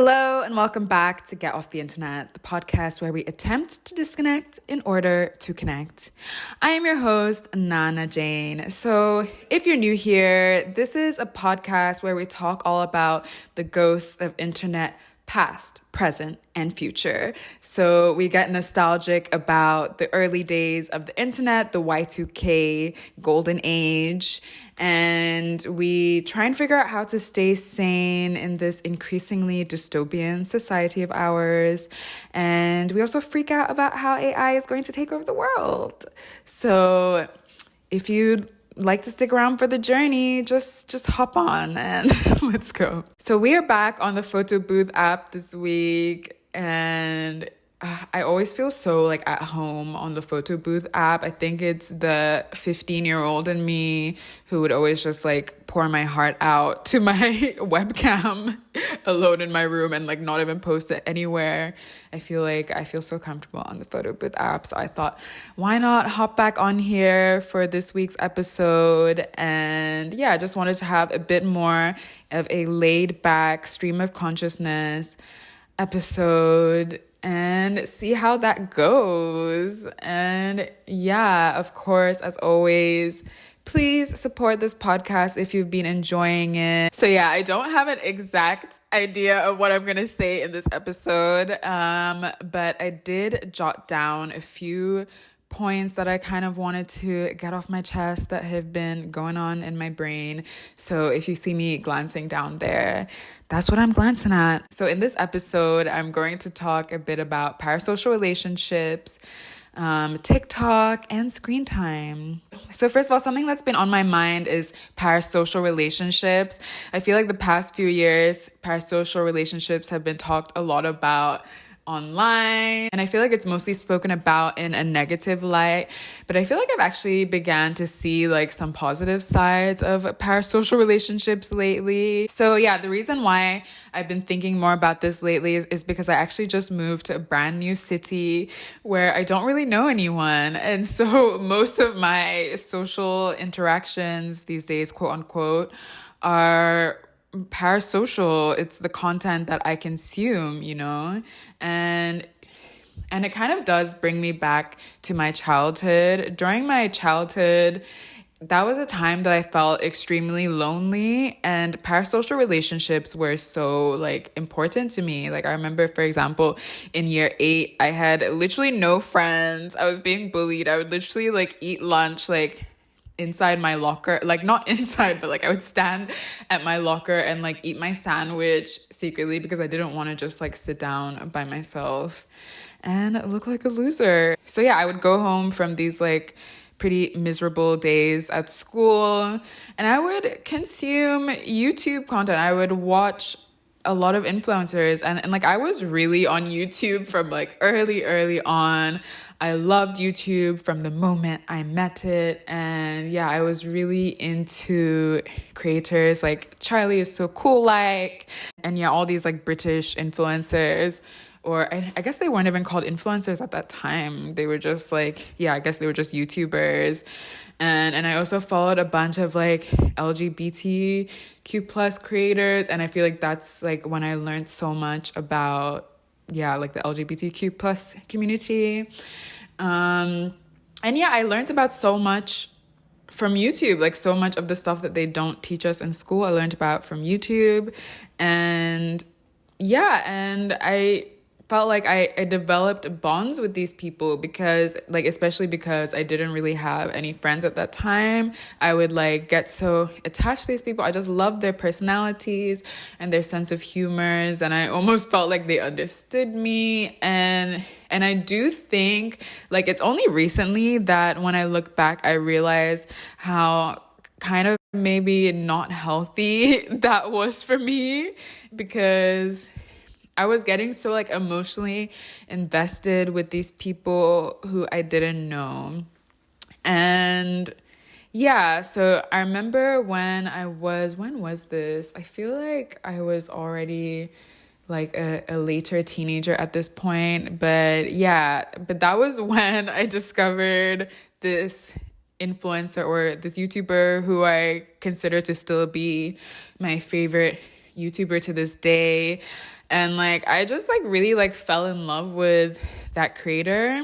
Hello and welcome back to Get Off the Internet, the podcast where we attempt to disconnect in order to connect. I am your host, Naana Jane. So if you're new here, this is a podcast where we talk all about the ghosts of internet past, present, and future. So we get nostalgic about the early days of the internet, the Y2K golden age, and we try and figure out how to stay sane in this increasingly dystopian society of ours. And we also freak out about how AI is going to take over the world. So if you'd like to stick around for the journey, just hop on and let's go. So we are back on the photo booth app this week, and I always feel so like at home on the photo booth app. I think it's the 15-year-old in me who would always just like pour my heart out to my webcam alone in my room and like not even post it anywhere. I feel so comfortable on the photo booth app. So I thought, why not hop back on here for this week's episode? And yeah, I just wanted to have a bit more of a laid back stream of consciousness episode and see how that goes. And yeah, of course, as always, please support this podcast if you've been enjoying it. So yeah, I don't have an exact idea of what I'm going to say in this episode, but I did jot down a few points that I kind of wanted to get off my chest that have been going on in my brain. So if you see me glancing down there, that's what I'm glancing at. So in this episode, I'm going to talk a bit about parasocial relationships, TikTok, and screen time. So first of all, something that's been on my mind is parasocial relationships. I feel like the past few years, parasocial relationships have been talked a lot about online, and I feel like it's mostly spoken about in a negative light, but I feel like I've actually began to see like some positive sides of parasocial relationships lately. So yeah, the reason why I've been thinking more about this lately is because I actually just moved to a brand new city where I don't really know anyone, and so most of my social interactions these days, quote unquote, are parasocial. It's the content that I consume, and it kind of does bring me back to my childhood. During my childhood, that was a time that I felt extremely lonely, and parasocial relationships were so like important to me. Like I remember, for example, in year 8, I had literally no friends. I was being bullied. I would literally like eat lunch like inside my locker, like not inside, but like I would stand at my locker and like eat my sandwich secretly because I didn't want to just like sit down by myself and look like a loser. So yeah, I would go home from these like pretty miserable days at school and I would consume YouTube content. I would watch a lot of influencers and like I was really on YouTube from like early on. I loved YouTube from the moment I met it, and yeah, I was really into creators like Charlie is so cool like, and yeah, all these like British influencers, or I guess they weren't even called influencers at that time. They were just like, yeah, I guess they were just YouTubers. And I also followed a bunch of like LGBTQ plus creators, and I feel like that's like when I learned so much about like the LGBTQ plus community. And yeah, I learned about so much from YouTube, like so much of the stuff that they don't teach us in school, I learned about from YouTube. And yeah, and I felt like I developed bonds with these people because like, especially because I didn't really have any friends at that time. I would like get so attached to these people. I just loved their personalities and their sense of humors, and I almost felt like they understood me. And I do think like it's only recently that when I look back, I realized how kind of maybe not healthy that was for me, because I was getting so like emotionally invested with these people who I didn't know. And yeah, so I remember when was this? I feel like I was already like a later teenager at this point. But yeah, but that was when I discovered this influencer or this YouTuber who I consider to still be my favorite YouTuber to this day. And like I just like really like fell in love with that creator.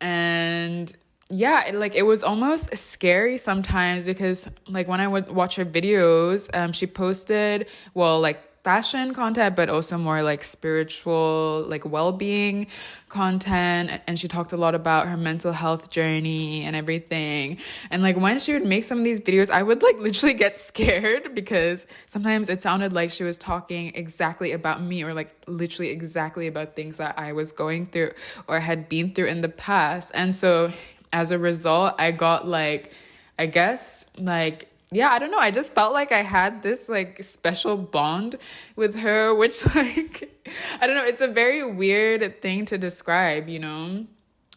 And yeah, it was almost scary sometimes because like when I would watch her videos, she posted, well, like fashion content, but also more like spiritual, like well-being content. And she talked a lot about her mental health journey and everything. And like when she would make some of these videos, I would like literally get scared because sometimes it sounded like she was talking exactly about me, or like literally exactly about things that I was going through or had been through in the past. And so as a result, I got like, I guess like, yeah, I don't know. I just felt like I had this like special bond with her, which like, I don't know. It's a very weird thing to describe, you know?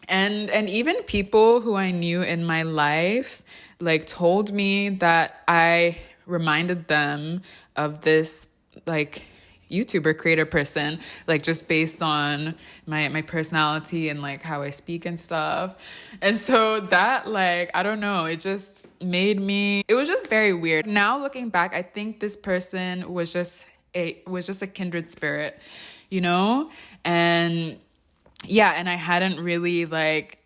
And even people who I knew in my life like told me that I reminded them of this like YouTuber creator person, like just based on my personality and like how I speak and stuff. And so that like, I don't know, it just made me, it was just very weird. Now looking back, I think this person was just a kindred spirit, you know? And yeah, and I hadn't really like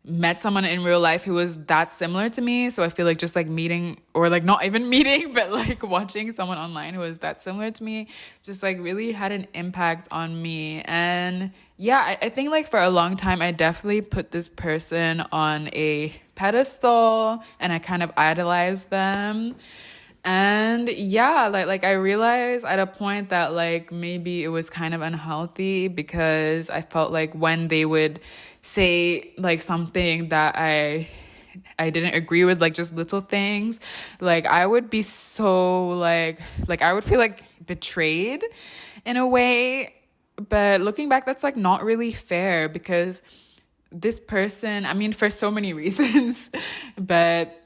met someone in real life who was that similar to me. So I feel like just like meeting, or like not even meeting, but like watching someone online who was that similar to me just like really had an impact on me. And yeah, I think like for a long time, I definitely put this person on a pedestal and I kind of idolized them. And yeah, like I realized at a point that like maybe it was kind of unhealthy because I felt like when they would say like something that I didn't agree with, like just little things, like I would be so like I would feel like betrayed in a way. But looking back, that's like not really fair because this person, I mean, for so many reasons, but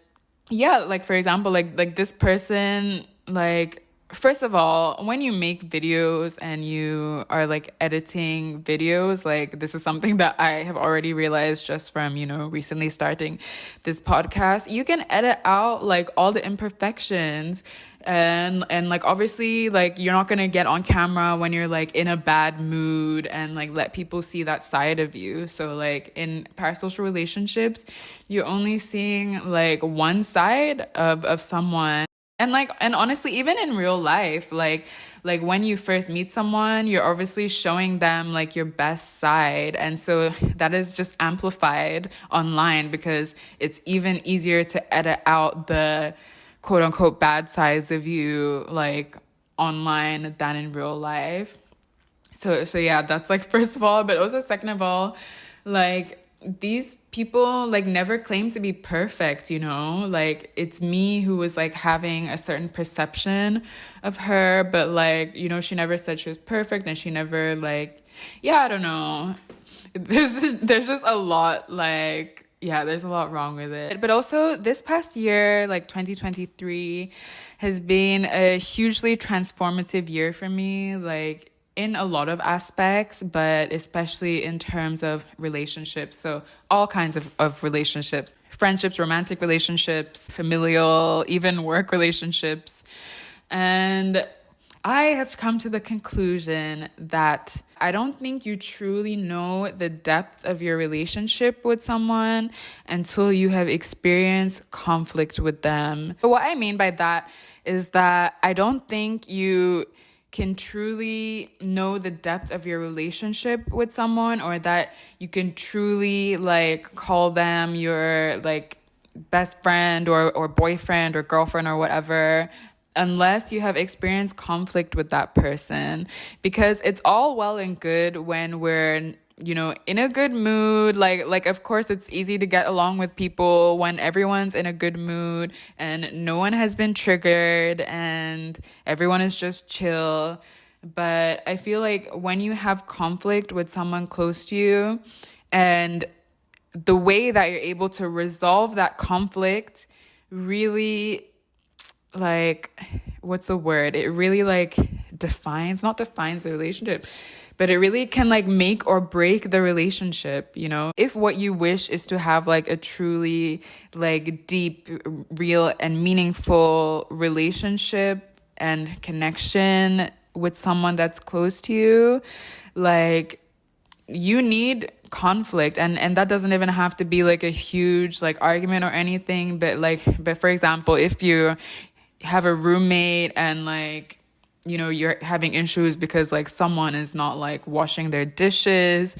yeah, like for example, like this person, like first of all, when you make videos and you are like editing videos, like this is something that I have already realized just from, you know, recently starting this podcast. You can edit out like all the imperfections, and like obviously like you're not gonna get on camera when you're like in a bad mood and like let people see that side of you. So like in parasocial relationships, you're only seeing like one side of someone. And honestly, even in real life, like when you first meet someone, you're obviously showing them like your best side. And so that is just amplified online because it's even easier to edit out the quote unquote bad sides of you like online than in real life. So yeah, that's like first of all, but also second of all, like these people like never claim to be perfect, you know? Like it's me who was like having a certain perception of her, but like, you know, she never said she was perfect, and she never like, yeah, I don't know. There's just a lot like, yeah, there's a lot wrong with it. But also this past year, like 2023 has been a hugely transformative year for me. Like in a lot of aspects, but especially in terms of relationships. So all kinds of relationships, friendships, romantic relationships, familial, even work relationships. And I have come to the conclusion that I don't think you truly know the depth of your relationship with someone until you have experienced conflict with them. But what I mean by that is that I don't think you can truly know the depth of your relationship with someone, or that you can truly like call them your like best friend or boyfriend or girlfriend or whatever, unless you have experienced conflict with that person. Because it's all well and good when we're, you know, in a good mood. Like of course it's easy to get along with people when everyone's in a good mood and no one has been triggered and everyone is just chill. But I feel like when you have conflict with someone close to you, and the way that you're able to resolve that conflict really, like, what's the word? It really like not defines the relationship, but it really can like make or break the relationship, you know? If what you wish is to have like a truly like deep, real and meaningful relationship and connection with someone that's close to you, like you need conflict, and that doesn't even have to be like a huge like argument or anything, but for example, if you have a roommate and like, you know, you're having issues because like someone is not like washing their dishes,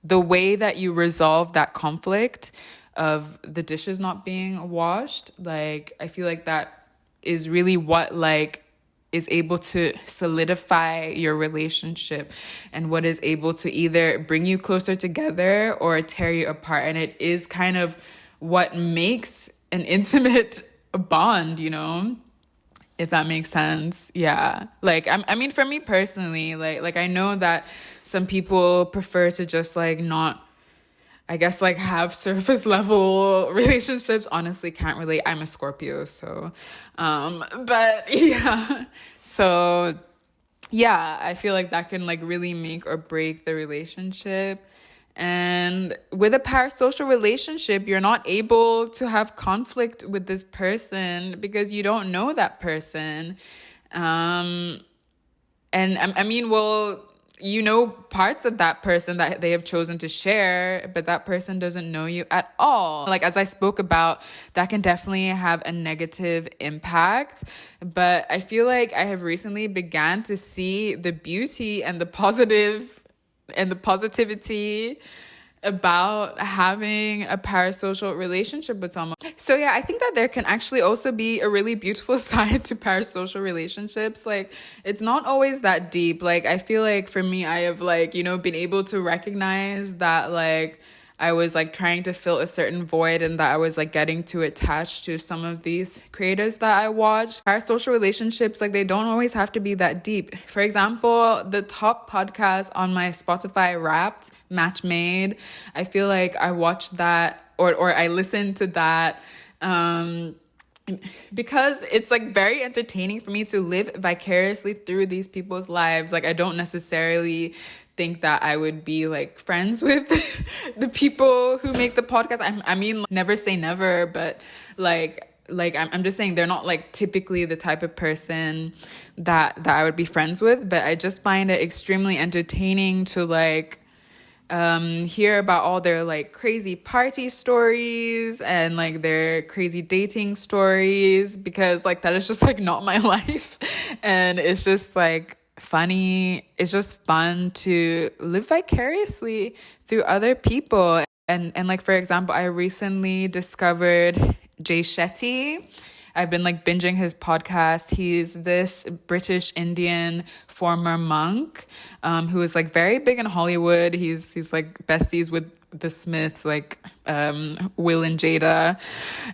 the way that you resolve that conflict of the dishes not being washed, like I feel like that is really what like is able to solidify your relationship and what is able to either bring you closer together or tear you apart. And it is kind of what makes an intimate bond, you know, if that makes sense. Yeah. Like, I mean, for me personally, like I know that some people prefer to just like not, I guess, like have surface level relationships. Honestly, can't relate. I'm a Scorpio, so, but yeah. So yeah, I feel like that can like really make or break the relationship. And with a parasocial relationship, you're not able to have conflict with this person because you don't know that person. And I mean, well, you know parts of that person that they have chosen to share, but that person doesn't know you at all. Like, as I spoke about, that can definitely have a negative impact. But I feel like I have recently began to see the beauty and the positivity about having a parasocial relationship with someone. So yeah, I think that there can actually also be a really beautiful side to parasocial relationships. Like, it's not always that deep. Like, I feel like for me, I have like, you know, been able to recognize that like I was like trying to fill a certain void and that I was like getting too attached to some of these creators that I watch. Parasocial relationships, like they don't always have to be that deep. For example, the top podcast on my Spotify Wrapped, Match Made, I feel like I watched that or I listened to that because it's like very entertaining for me to live vicariously through these people's lives. Like, I don't necessarily think that I would be like friends with the people who make the podcast. I mean, never say never, but I'm just saying they're not like typically the type of person that I would be friends with. But I just find it extremely entertaining to like hear about all their like crazy party stories and like their crazy dating stories, because like that is just like not my life. And it's just like funny. It's just fun to live vicariously through other people. And like, for example, I recently discovered Jay Shetty. I've been like binging his podcast. He's this British Indian former monk who is like very big in Hollywood. He's like besties with the Smiths, like Will and Jada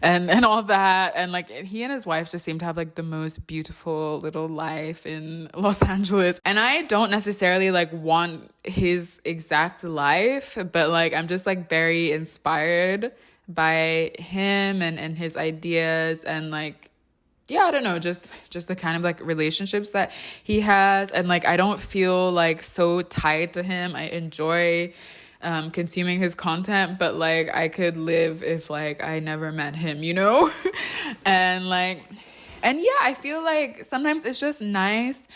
and all that. And like he and his wife just seem to have like the most beautiful little life in Los Angeles. And I don't necessarily like want his exact life, but like I'm just like very inspired by him and his ideas and like, yeah, I don't know, just the kind of like relationships that he has. And like, I don't feel like so tied to him. I enjoy consuming his content, but like I could live if like I never met him, you know? and yeah, I feel like sometimes it's just nice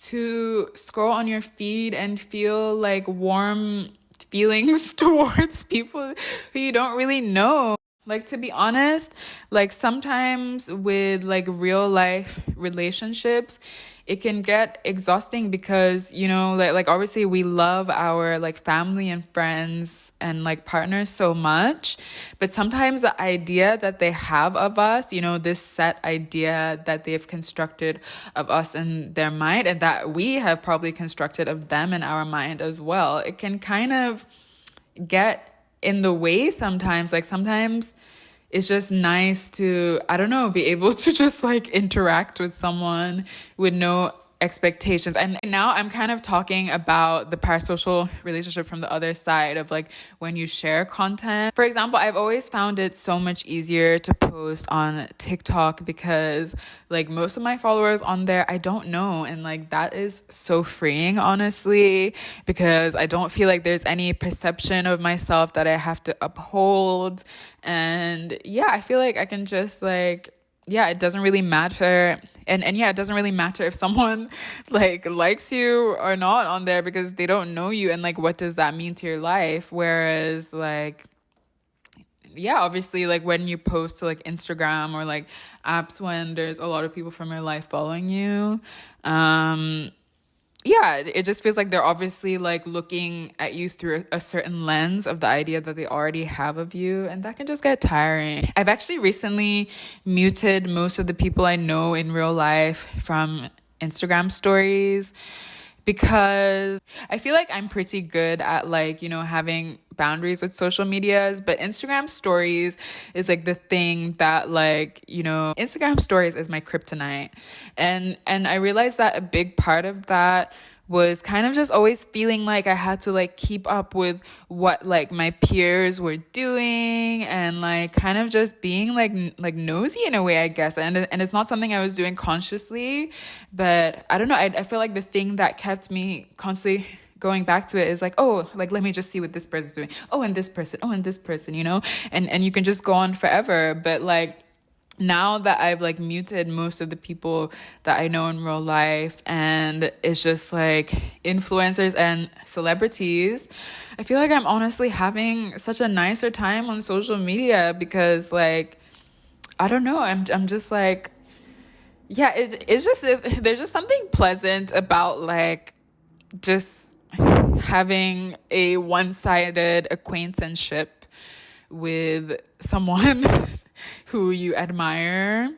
to scroll on your feed and feel like warm feelings towards people who you don't really know. Like, to be honest, like sometimes with like real life relationships, it can get exhausting because, you know, like obviously we love our like family and friends and like partners so much, but sometimes the idea that they have of us, you know, this set idea that they've constructed of us in their mind and that we have probably constructed of them in our mind as well, it can kind of get in the way sometimes. Like sometimes it's just nice to, I don't know, be able to just like interact with someone with no expectations. And now I'm kind of talking about the parasocial relationship from the other side of like when you share content. For example, I've always found it so much easier to post on TikTok because like most of my followers on there I don't know, and like that is so freeing, honestly, because I don't feel like there's any perception of myself that I have to uphold. And yeah, I feel like I can just like, yeah, it doesn't really matter And yeah, it doesn't really matter if someone like likes you or not on there, because they don't know you, and like what does that mean to your life? Whereas like, yeah, obviously, like when you post to like Instagram or like apps when there's a lot of people from your life following you, yeah, it just feels like they're obviously like looking at you through a certain lens of the idea that they already have of you, and that can just get tiring. I've actually recently muted most of the people I know in real life from Instagram stories, because I feel like I'm pretty good at like, you know, having boundaries with social medias, but Instagram stories is like the thing that like, you know, Instagram stories is my kryptonite. And I realized that a big part of that was kind of just always feeling like I had to like keep up with what like my peers were doing, and like kind of just being like nosy in a way, I guess. And it's not something I was doing consciously, but I don't know. I feel like the thing that kept me constantly going back to it is like, oh, like let me just see what this person's doing. Oh, and this person, you know, and you can just go on forever. But like, now that I've like muted most of the people that I know in real life, and it's just like influencers and celebrities, I feel like I'm honestly having such a nicer time on social media, because like, I don't know, I'm just like, yeah, it's just, there's just something pleasant about like just having a one-sided acquaintanceship with someone who you admire.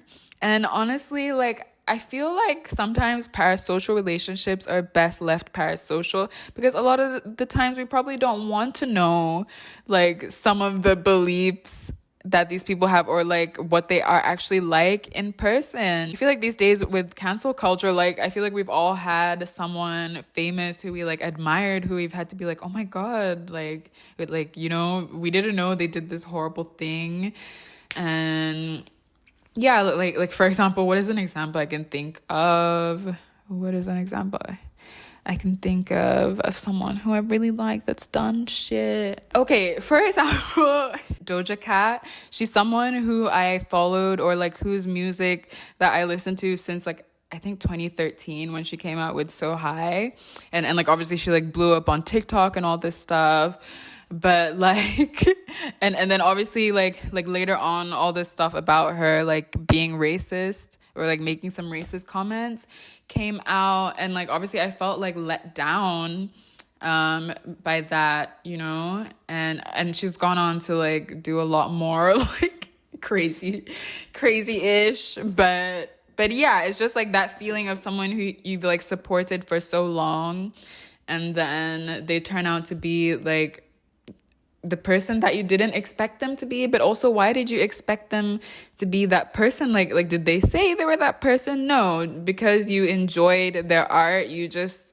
And honestly, like, I feel like sometimes parasocial relationships are best left parasocial, because a lot of the times we probably don't want to know like some of the beliefs that these people have, or like what they are actually like in person. I feel like these days with cancel culture, like I feel like we've all had someone famous who we like admired, who we've had to be like, oh my God, like, you know, we didn't know they did this horrible thing. And yeah, like for example, what is an example I can think of? What is an example I can think of someone who I really like that's done shit? Okay, for example, Doja Cat. She's someone who I followed, or like whose music that I listened to since like I think 2013, when she came out with So High. And like obviously she like blew up on TikTok and all this stuff. But like, and then obviously like later on, all this stuff about her like being racist, or like making some racist comments, came out, and like obviously I felt like let down by that, you know. And she's gone on to like do a lot more like crazy-ish, but yeah, it's just like that feeling of someone who you've like supported for so long, and then they turn out to be like the person that you didn't expect them to be. But also, why did you expect them to be that person? Like did they say they were that person? No, because you enjoyed their art, you just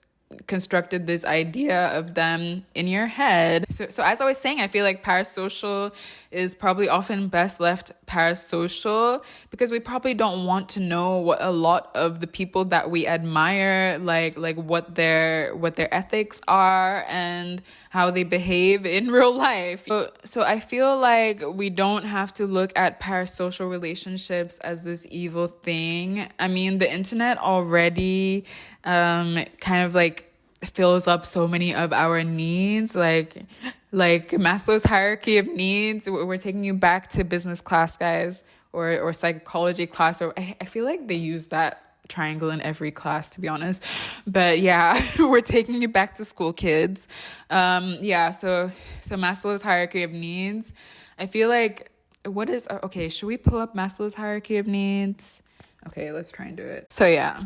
constructed this idea of them in your head. So as I was saying, I feel like parasocial is probably often best left parasocial, because we probably don't want to know what a lot of the people that we admire, like what their ethics are and how they behave in real life. So I feel like we don't have to look at parasocial relationships as this evil thing. I mean, the internet already kind of like fills up so many of our needs, like Maslow's hierarchy of needs. We're taking you back to business class, guys, or psychology class, or I feel like they use that triangle in every class, to be honest. But yeah, we're taking you back to school, kids. Yeah, so Maslow's hierarchy of needs, I feel like, what is, okay, should we pull up Maslow's hierarchy of needs? Okay, let's try and do it. So yeah,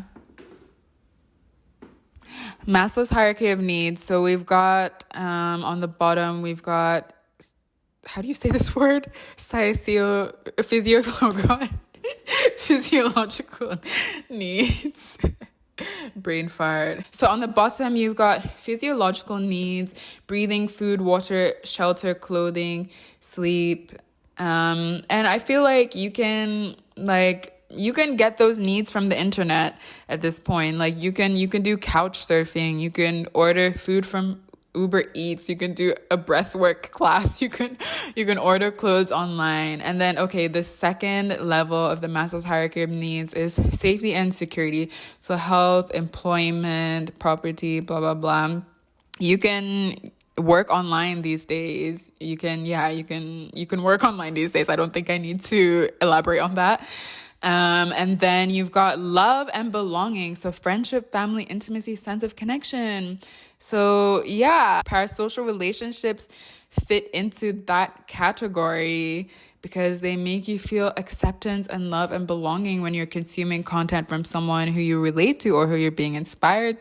Maslow's hierarchy of needs. So we've got on the bottom, we've got, how do you say this word? Physiological needs. Brain fart. So on the bottom, you've got physiological needs: breathing, food, water, shelter, clothing, sleep. And I feel like you can get those needs from the internet at this point. Like you can do couch surfing, you can order food from Uber Eats, you can do a breathwork class, you can order clothes online. And then okay, the second level of the Maslow's hierarchy of needs is safety and security. So health, employment, property, blah blah blah. You can work online these days. You can work online these days. I don't think I need to elaborate on that. And then you've got love and belonging. So friendship, family, intimacy, sense of connection. So yeah, parasocial relationships fit into that category because they make you feel acceptance and love and belonging when you're consuming content from someone who you relate to or who you're being inspired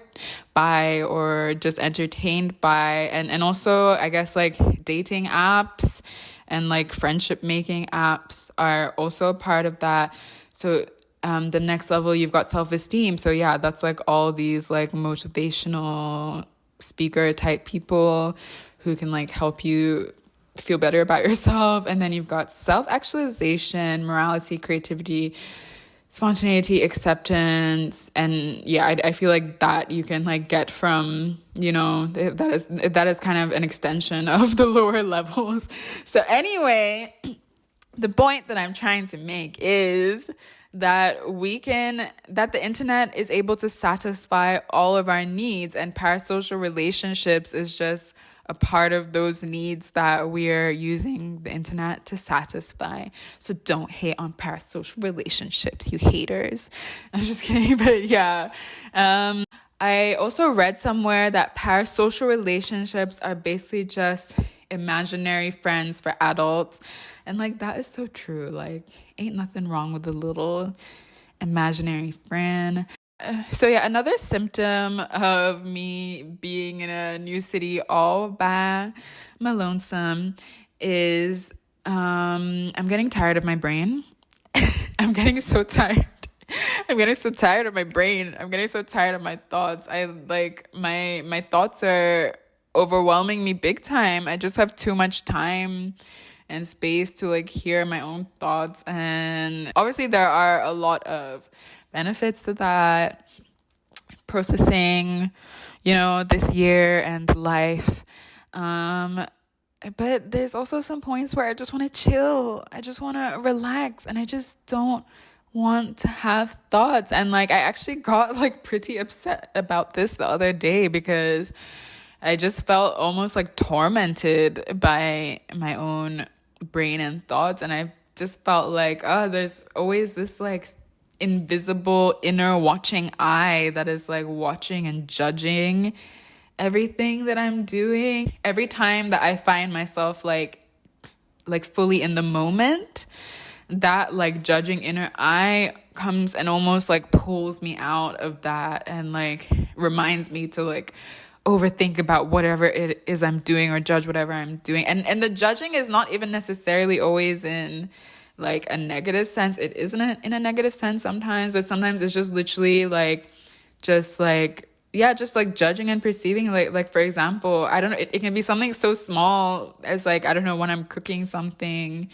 by or just entertained by. And also, I guess, like dating apps and like friendship making apps are also a part of that. So the next level, you've got self-esteem. So yeah, that's like all these like motivational speaker type people who can like help you feel better about yourself. And then you've got self-actualization, morality, creativity, spontaneity, acceptance. And yeah, I feel like that you can like get from, that is kind of an extension of the lower levels. So anyway, the point that I'm trying to make is that the internet is able to satisfy all of our needs, and parasocial relationships is just a part of those needs that we're using the internet to satisfy. So don't hate on parasocial relationships, you haters. I'm just kidding, but yeah. I also read somewhere that parasocial relationships are basically just imaginary friends for adults. And like, that is so true. Like, ain't nothing wrong with a little imaginary friend. So yeah, another symptom of me being in a new city all by my lonesome is I'm getting tired of my brain. I'm getting so tired. I'm getting so tired of my brain. I'm getting so tired of my thoughts. I like my thoughts are overwhelming me big time. I just have too much time and space to like hear my own thoughts. And obviously there are a lot of benefits to that, processing, this year and life. But there's also some points where I just want to chill. I just want to relax, and I just don't want to have thoughts. And like, I actually got like pretty upset about this the other day because I just felt almost like tormented by my own brain and thoughts. And I just felt like, there's always this like invisible inner watching eye that is like watching and judging everything that I'm doing. Every time that I find myself like fully in the moment, that like judging inner eye comes and almost like pulls me out of that and like reminds me to like overthink about whatever it is I'm doing or judge whatever I'm doing. And the judging is not even necessarily always in like a negative sense. It isn't in a negative sense sometimes, but sometimes it's just literally just judging and perceiving. Like for example, I don't know, it can be something so small as like, I don't know, when I'm cooking something,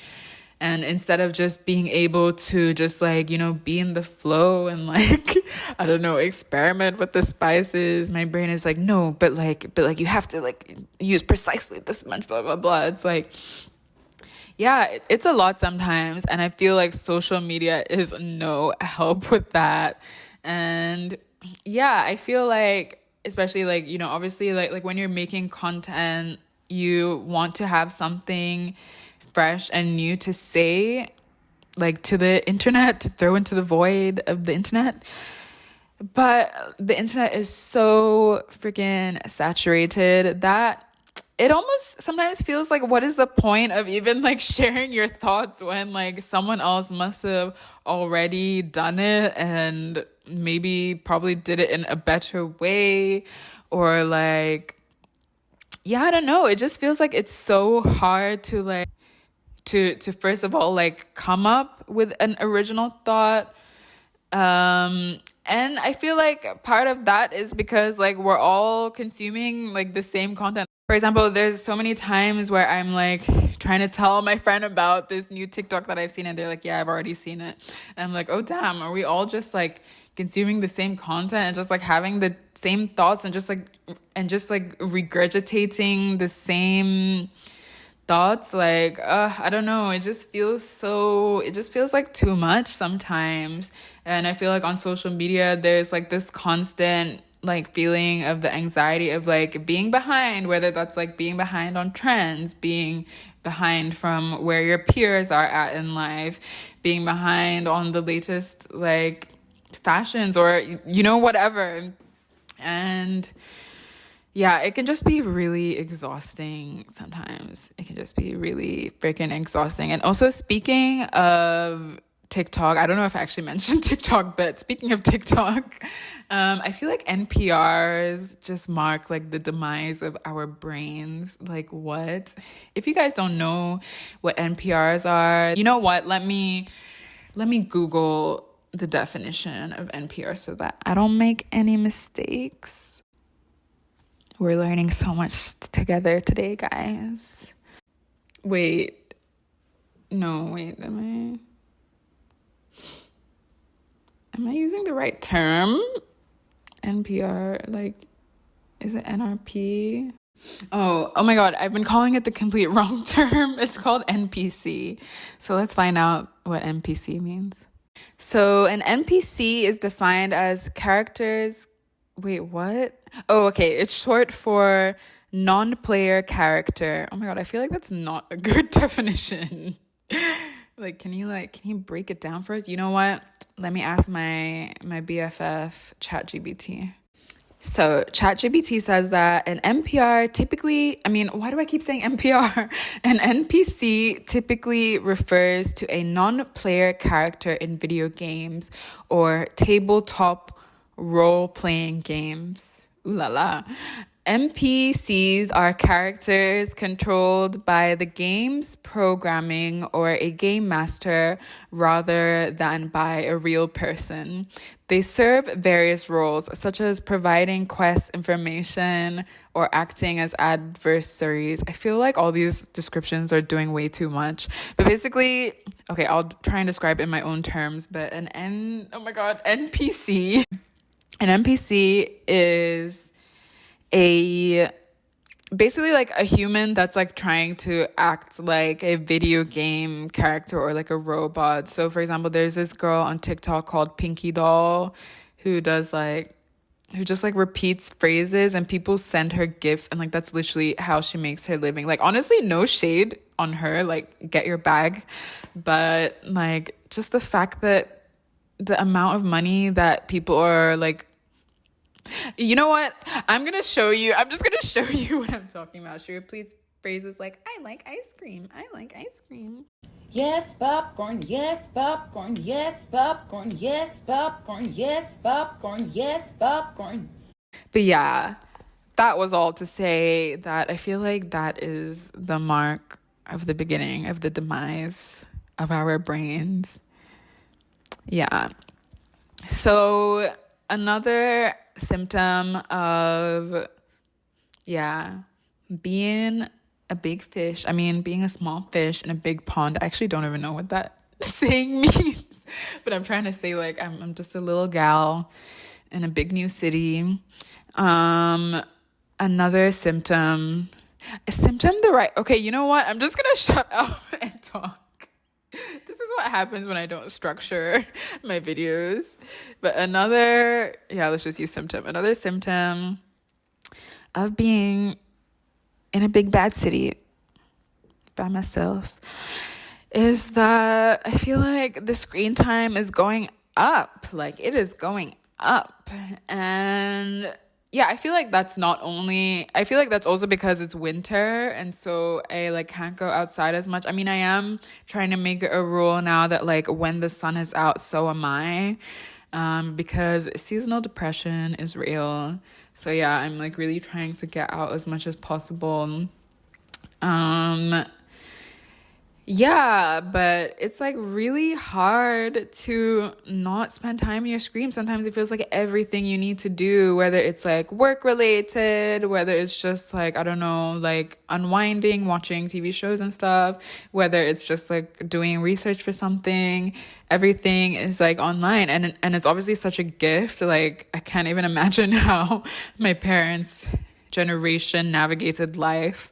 and instead of just being able to just like, be in the flow and like, I don't know, experiment with the spices, my brain is like, no, but you have to like use precisely this much, blah, blah, blah. It's like, yeah, it's a lot sometimes. And I feel like social media is no help with that. And yeah, I feel like, especially like, obviously like when you're making content, you want to have something fresh and new to say, like to the internet, to throw into the void of the internet. But the internet is so freaking saturated that it almost sometimes feels like, what is the point of even like sharing your thoughts when like someone else must have already done it and maybe probably did it in a better way, or like, yeah, I don't know. It just feels like it's so hard to like to first of all like come up with an original thought. And I feel like part of that is because like we're all consuming like the same content. For example, there's so many times where I'm like trying to tell my friend about this new TikTok that I've seen, and they're like, yeah, I've already seen it. And I'm like, oh damn, are we all just like consuming the same content and just like having the same thoughts and just like just like regurgitating the same thoughts. Like, I don't know, it just feels like too much sometimes. And I feel like on social media there's like this constant like feeling of the anxiety of like being behind, whether that's like being behind on trends, being behind from where your peers are at in life, being behind on the latest like fashions, or whatever. And yeah, it can just be really exhausting sometimes. It can just be really freaking exhausting. And also, speaking of TikTok, I don't know if I actually mentioned TikTok, but speaking of TikTok, I feel like NPRs just mark like the demise of our brains. Like, what? If you guys don't know what NPRs are, you know what? Let me Google the definition of NPR so that I don't make any mistakes. We're learning so much together today, guys. Wait. No, wait. Am I using the right term? NPR, like, is it NRP? Oh my God, I've been calling it the complete wrong term. It's called NPC. So let's find out what NPC means. So an NPC is defined as characters. Wait, what? Oh, okay. It's short for non-player character. Oh my God, I feel like that's not a good definition. Can you break it down for us? You know what? Let me ask my BFF ChatGPT. So ChatGPT says that an NPR typically, why do I keep saying NPR? An NPC typically refers to a non-player character in video games or tabletop role-playing games. Ooh la la. NPCs are characters controlled by the game's programming or a game master rather than by a real person. They serve various roles, such as providing quest information or acting as adversaries. I feel like all these descriptions are doing way too much. But basically, okay, I'll try and describe it in my own terms, but NPC. An NPC is basically like a human that's like trying to act like a video game character or like a robot. So for example, there's this girl on TikTok called Pinky Doll who just like repeats phrases and people send her gifts, and like that's literally how she makes her living. Like, honestly, no shade on her, like get your bag, but like just the fact that the amount of money that people are like, you know what? I'm just going to show you what I'm talking about. She repeats phrases like, I like ice cream. I like ice cream. Yes, popcorn. Yes, popcorn. Yes, popcorn. Yes, popcorn. Yes, popcorn. Yes, popcorn. But yeah, that was all to say that I feel like that is the mark of the beginning of the demise of our brains. Yeah. So another symptom of being a big fish, being a small fish in a big pond. I actually don't even know what that saying means, but I'm trying to say like I'm just a little gal in a big new city. Another symptom, okay, you know what, I'm just gonna shut up and talk. This is what happens when I don't structure my videos. But let's just use symptom. Another symptom of being in a big bad city by myself is that I feel like the screen time is going up. Like, it is going up. And yeah, I feel like that's also because it's winter, and so I like can't go outside as much. I am trying to make it a rule now that like when the sun is out, so am I, because seasonal depression is real. So yeah, I'm like really trying to get out as much as possible. Yeah, but it's like really hard to not spend time on your screen. Sometimes it feels like everything you need to do, whether it's like work related, whether it's just like, I don't know, like unwinding, watching TV shows and stuff, whether it's just like doing research for something, everything is like online. And it's obviously such a gift. Like I can't even imagine how my parents' generation navigated life.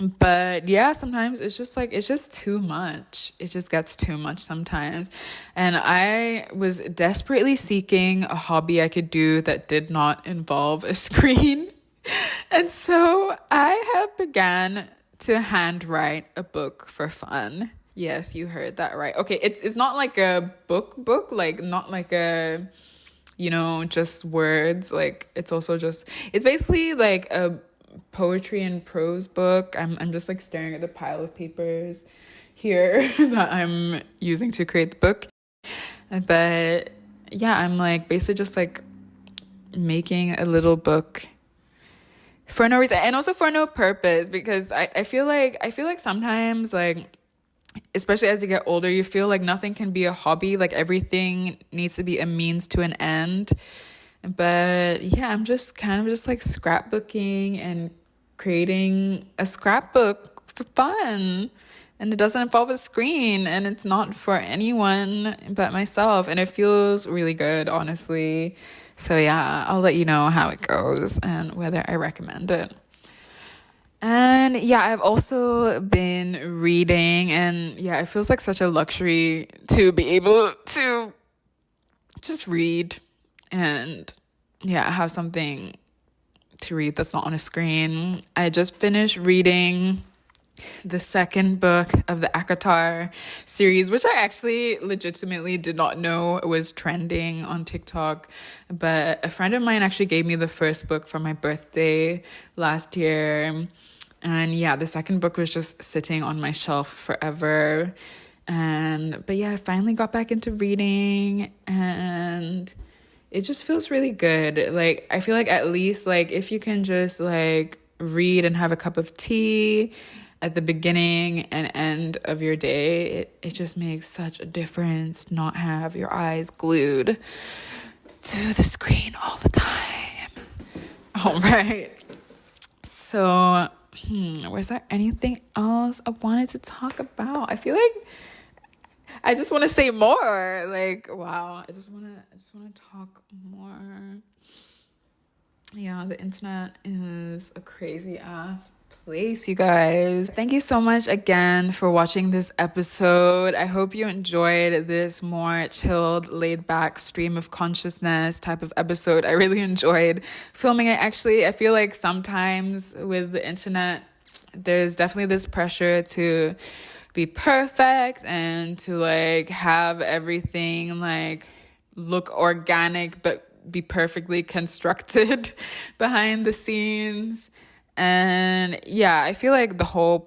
But yeah, sometimes it's just too much. It just gets too much sometimes. And I was desperately seeking a hobby I could do that did not involve a screen. And so I have began to handwrite a book for fun. Yes, you heard that right. Okay, it's not like a book, like not like a, just words. Like it's basically like a poetry and prose book. I'm just like staring at the pile of papers here that I'm using to create the book. But yeah, I'm like basically just like making a little book for no reason and also for no purpose, because I feel like sometimes, like especially as you get older, you feel like nothing can be a hobby, like everything needs to be a means to an end. But yeah, I'm just kind of just like scrapbooking and creating a scrapbook for fun. And it doesn't involve a screen, and it's not for anyone but myself. And it feels really good, honestly. So yeah, I'll let you know how it goes and whether I recommend it. And yeah, I've also been reading, and yeah, it feels like such a luxury to be able to just read and yeah, have something to read that's not on a screen. I just finished reading the second book of the Akatar series, which I actually legitimately did not know was trending on TikTok. But a friend of mine actually gave me the first book for my birthday last year. And yeah, the second book was just sitting on my shelf forever. But yeah, I finally got back into reading, and it just feels really good. Like, I feel like at least, like, if you can just, like, read and have a cup of tea at the beginning and end of your day, it just makes such a difference not have your eyes glued to the screen all the time. All right. So, was there anything else I wanted to talk about? I feel like I just want to say more. Like, wow, I just want to talk more. Yeah, the internet is a crazy ass place, you guys. Thank you so much again for watching this episode. I hope you enjoyed this more chilled, laid back stream of consciousness type of episode. I really enjoyed filming it. Actually, I feel like sometimes with the internet, there's definitely this pressure to be perfect and to like have everything like look organic but be perfectly constructed behind the scenes. And yeah, I feel like the whole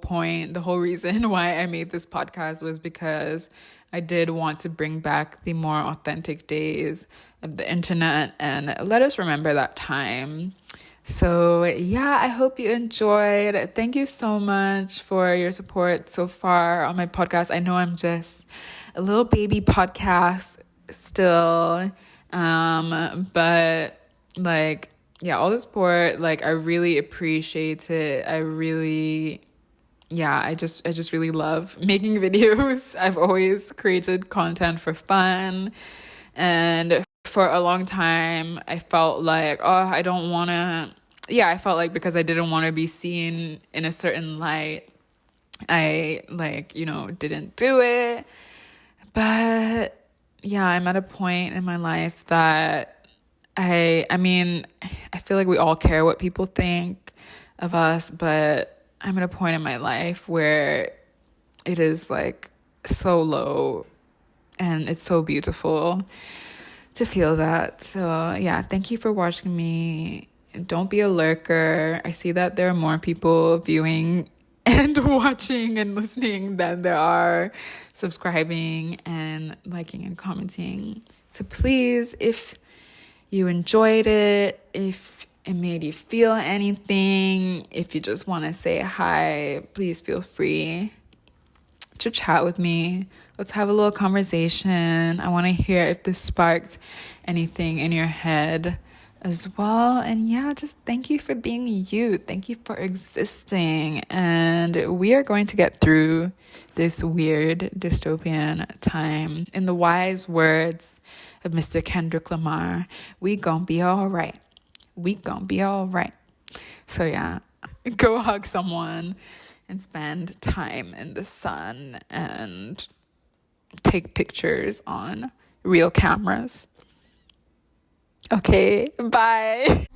reason why I made this podcast was because I did want to bring back the more authentic days of the internet and let us remember that time. So yeah, I hope you enjoyed. Thank you so much for your support so far on my podcast. I know I'm just a little baby podcast still, but like, yeah, all the support, like, I really appreciate it. I just really love making videos. I've always created content for fun, and for a long time, I felt like, I felt like because I didn't want to be seen in a certain light, I didn't do it. But yeah, I'm at a point in my life that I feel like we all care what people think of us, but I'm at a point in my life where it is like so low, and it's so beautiful to feel that. So yeah, thank you for watching me. Don't be a lurker. I see that there are more people viewing and watching and listening than there are subscribing and liking and commenting. So please, if you enjoyed it, if it made you feel anything. If you just want to say hi, please feel free to chat with me. Let's have a little conversation. I want to hear if this sparked anything in your head as well. And yeah, just thank you for being you. Thank you for existing. And we are going to get through this weird dystopian time. In the wise words of Mr. Kendrick Lamar, we gonna be all right. We gonna be all right. So yeah, go hug someone and spend time in the sun and take pictures on real cameras. Okay, bye.